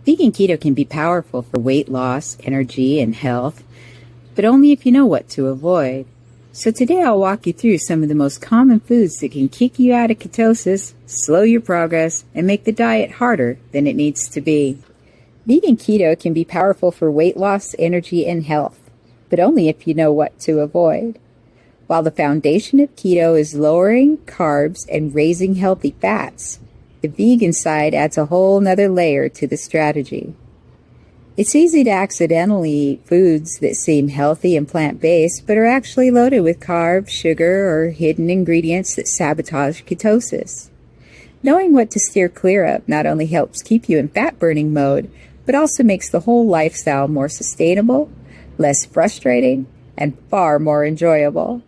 Vegan keto can be powerful for weight loss, energy, and health, but only if you know what to avoid. So today I'll walk you through some of the most common foods that can kick you out of ketosis, slow your progress, and make the diet harder than it needs to be. Vegan keto can be powerful for weight loss, energy, and health, but only if you know what to avoid. While the foundation of keto is lowering carbs and raising healthy fats, the vegan side adds a whole nother layer to the strategy. It's easy to accidentally eat foods that seem healthy and plant-based, but are actually loaded with carbs, sugar, or hidden ingredients that sabotage ketosis. Knowing what to steer clear of not only helps keep you in fat-burning mode, but also makes the whole lifestyle more sustainable, less frustrating, and far more enjoyable.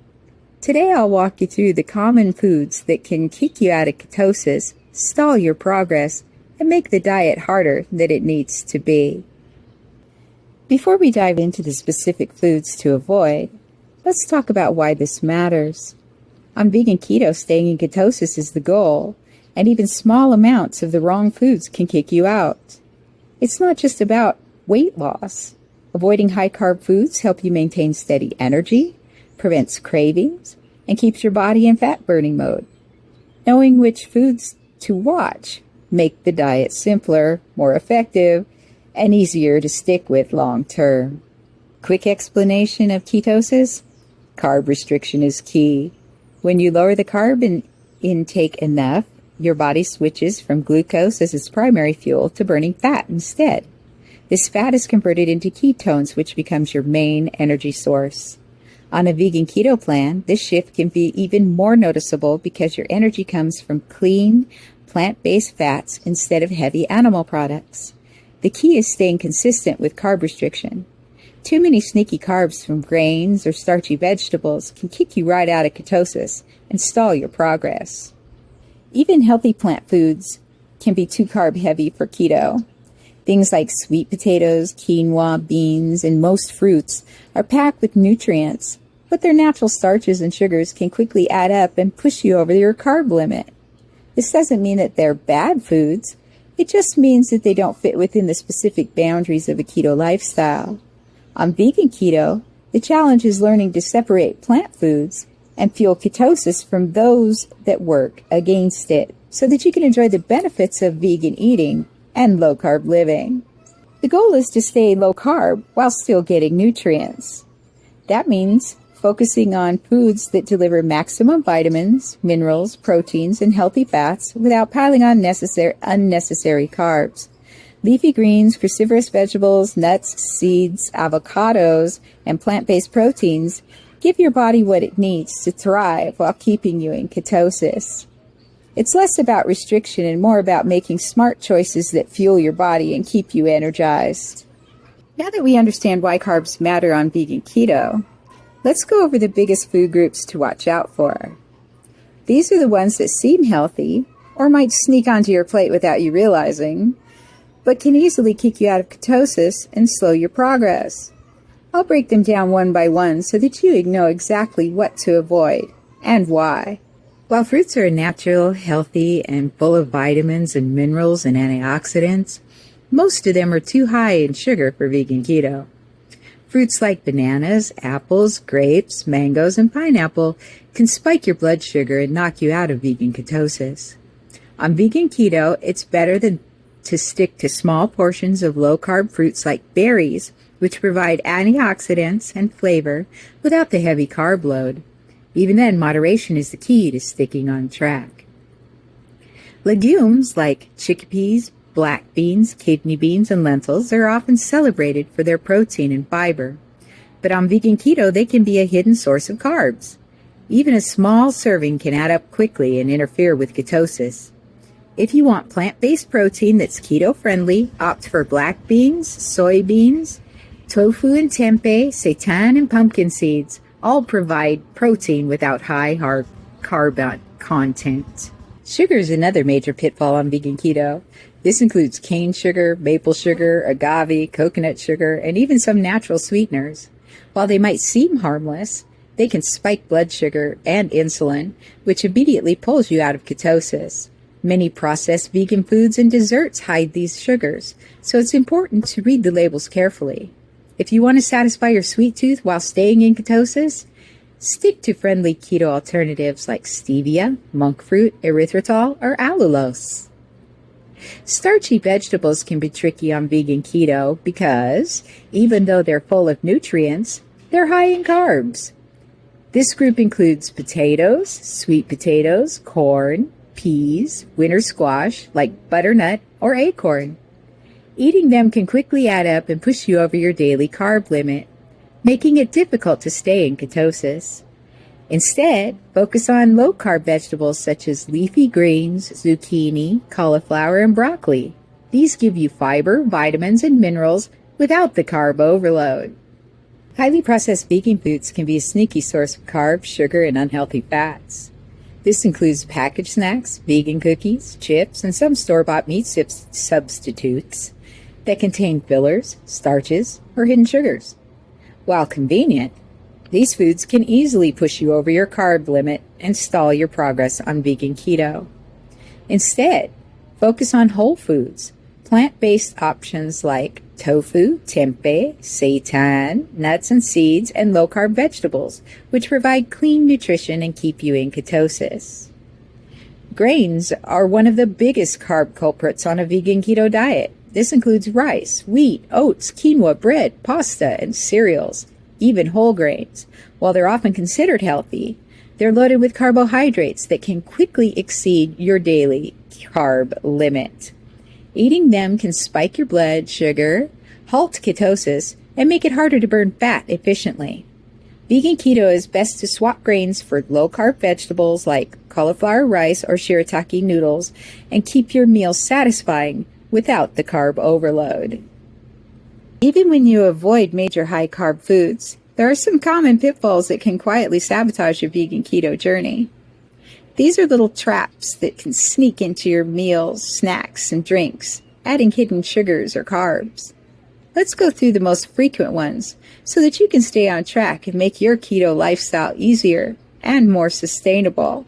Today I'll walk you through the common foods that can kick you out of ketosis, stall your progress, and make the diet harder than it needs to be. Before we dive into the specific foods to avoid, let's talk about why this matters. On vegan keto, staying in ketosis is the goal, and even small amounts of the wrong foods can kick you out. It's not just about weight loss. Avoiding high-carb foods help you maintain steady energy, prevents cravings, and keeps your body in fat-burning mode. Knowing which foods to watch make the diet simpler, more effective, and easier to stick with long-term. Quick explanation of ketosis: carb restriction is key. When you lower the carb intake enough, your body switches from glucose as its primary fuel to burning fat instead. This fat is converted into ketones, which becomes your main energy source. On a vegan keto plan, this shift can be even more noticeable because your energy comes from clean, plant-based fats instead of heavy animal products. The key is staying consistent with carb restriction. Too many sneaky carbs from grains or starchy vegetables can kick you right out of ketosis and stall your progress. Even healthy plant foods can be too carb-heavy for keto. Things like sweet potatoes, quinoa, beans, and most fruits are packed with nutrients, but their natural starches and sugars can quickly add up and push you over your carb limit. This doesn't mean that they're bad foods. It just means that they don't fit within the specific boundaries of a keto lifestyle. On vegan keto, the challenge is learning to separate plant foods and fuel ketosis from those that work against it, so that you can enjoy the benefits of vegan eating and low-carb living. The goal is to stay low-carb while still getting nutrients. That means focusing on foods that deliver maximum vitamins, minerals, proteins, and healthy fats without piling on unnecessary carbs. Leafy greens, cruciferous vegetables, nuts, seeds, avocados, and plant-based proteins give your body what it needs to thrive while keeping you in ketosis. It's less about restriction and more about making smart choices that fuel your body and keep you energized. Now that we understand why carbs matter on vegan keto, let's go over the biggest food groups to watch out for. These are the ones that seem healthy or might sneak onto your plate without you realizing, but can easily kick you out of ketosis and slow your progress. I'll break them down one by one so that you know exactly what to avoid and why. While fruits are natural, healthy, and full of vitamins and minerals and antioxidants, most of them are too high in sugar for vegan keto. Fruits like bananas, apples, grapes, mangoes, and pineapple can spike your blood sugar and knock you out of vegan ketosis. On vegan keto, it's better to stick to small portions of low-carb fruits like berries, which provide antioxidants and flavor without the heavy carb load. Even then, moderation is the key to sticking on track. Legumes like chickpeas, black beans, kidney beans, and lentils are often celebrated for their protein and fiber. But on vegan keto, they can be a hidden source of carbs. Even a small serving can add up quickly and interfere with ketosis. If you want plant-based protein that's keto-friendly, opt for black beans, soybeans, tofu and tempeh, seitan, and pumpkin seeds. All provide protein without high carb content. Sugar is another major pitfall on vegan keto. This includes cane sugar, maple sugar, agave, coconut sugar, and even some natural sweeteners. While they might seem harmless, they can spike blood sugar and insulin, which immediately pulls you out of ketosis. Many processed vegan foods and desserts hide these sugars, so it's important to read the labels carefully. If you want to satisfy your sweet tooth while staying in ketosis, stick to friendly keto alternatives like stevia, monk fruit, erythritol, or allulose. Starchy vegetables can be tricky on vegan keto because, even though they're full of nutrients, they're high in carbs. This group includes potatoes, sweet potatoes, corn, peas, winter squash like butternut or acorn. Eating them can quickly add up and push you over your daily carb limit, making it difficult to stay in ketosis. Instead, focus on low-carb vegetables such as leafy greens, zucchini, cauliflower, and broccoli. These give you fiber, vitamins, and minerals without the carb overload. Highly processed vegan foods can be a sneaky source of carbs, sugar, and unhealthy fats. This includes packaged snacks, vegan cookies, chips, and some store-bought meat substitutes that contain fillers, starches, or hidden sugars. While convenient, these foods can easily push you over your carb limit and stall your progress on vegan keto. Instead, focus on whole foods, plant-based options like tofu, tempeh, seitan, nuts and seeds, and low-carb vegetables, which provide clean nutrition and keep you in ketosis. Grains are one of the biggest carb culprits on a vegan keto diet. This includes rice, wheat, oats, quinoa, bread, pasta, and cereals, even whole grains. While they're often considered healthy, they're loaded with carbohydrates that can quickly exceed your daily carb limit. Eating them can spike your blood sugar, halt ketosis, and make it harder to burn fat efficiently. Vegan keto is best to swap grains for low-carb vegetables like cauliflower rice or shirataki noodles and keep your meals satisfying without the carb overload. Even when you avoid major high-carb foods, there are some common pitfalls that can quietly sabotage your vegan keto journey. These are little traps that can sneak into your meals, snacks, and drinks, adding hidden sugars or carbs. Let's go through the most frequent ones so that you can stay on track and make your keto lifestyle easier and more sustainable.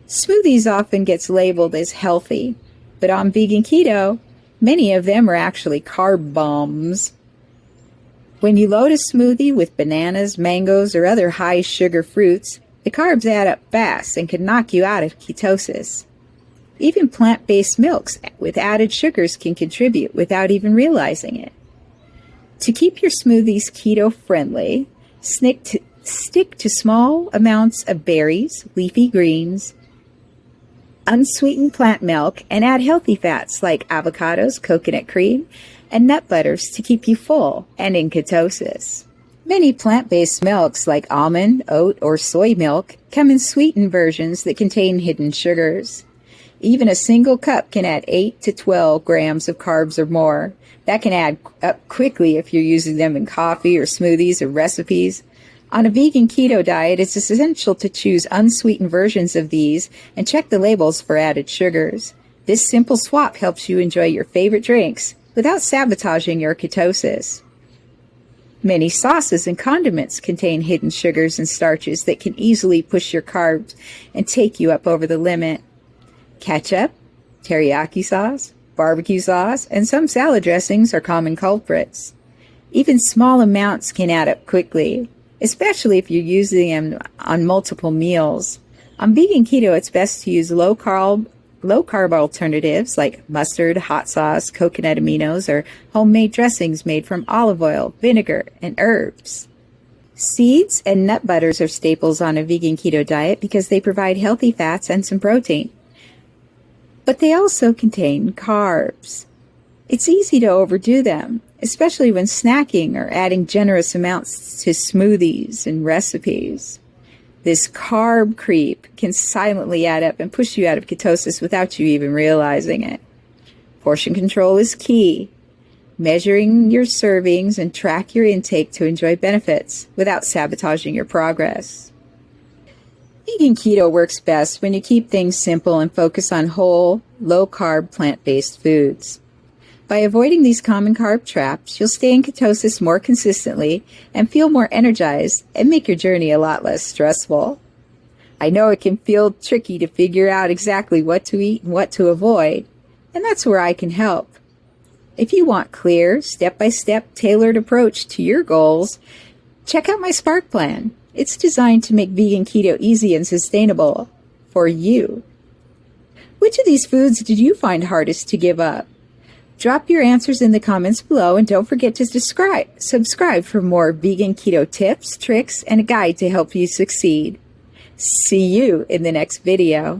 Smoothies often gets labeled as healthy, but on vegan keto, many of them are actually carb bombs. When you load a smoothie with bananas, mangoes, or other high-sugar fruits, the carbs add up fast and can knock you out of ketosis. Even plant-based milks with added sugars can contribute without even realizing it. To keep your smoothies keto-friendly, stick to small amounts of berries, leafy greens, unsweetened plant milk, and add healthy fats like avocados, coconut cream, and nut butters to keep you full and in ketosis. Many plant-based milks like almond, oat, or soy milk come in sweetened versions that contain hidden sugars. Even a single cup can add 8 to 12 grams of carbs or more. That can add up quickly if you're using them in coffee or smoothies or recipes. On a vegan keto diet, it's essential to choose unsweetened versions of these and check the labels for added sugars. This simple swap helps you enjoy your favorite drinks without sabotaging your ketosis. Many sauces and condiments contain hidden sugars and starches that can easily push your carbs and take you up over the limit. Ketchup, teriyaki sauce, barbecue sauce, and some salad dressings are common culprits. Even small amounts can add up quickly, especially if you're using them on multiple meals. On vegan keto, it's best to use low-carb alternatives like mustard, hot sauce, coconut aminos, or homemade dressings made from olive oil, vinegar, and herbs. Seeds and nut butters are staples on a vegan keto diet because they provide healthy fats and some protein. But they also contain carbs. It's easy to overdo them, especially when snacking or adding generous amounts to smoothies and recipes. This carb creep can silently add up and push you out of ketosis without you even realizing it. Portion control is key. Measuring your servings and track your intake to enjoy benefits without sabotaging your progress. Vegan keto works best when you keep things simple and focus on whole, low-carb, plant-based foods. By avoiding these common carb traps, you'll stay in ketosis more consistently and feel more energized and make your journey a lot less stressful. I know it can feel tricky to figure out exactly what to eat and what to avoid, and that's where I can help. If you want clear, step-by-step tailored approach to your goals, check out my Spark Plan. It's designed to make vegan keto easy and sustainable for you. Which of these foods did you find hardest to give up? Drop your answers in the comments below, and don't forget to subscribe for more vegan keto tips, tricks, and a guide to help you succeed. See you in the next video.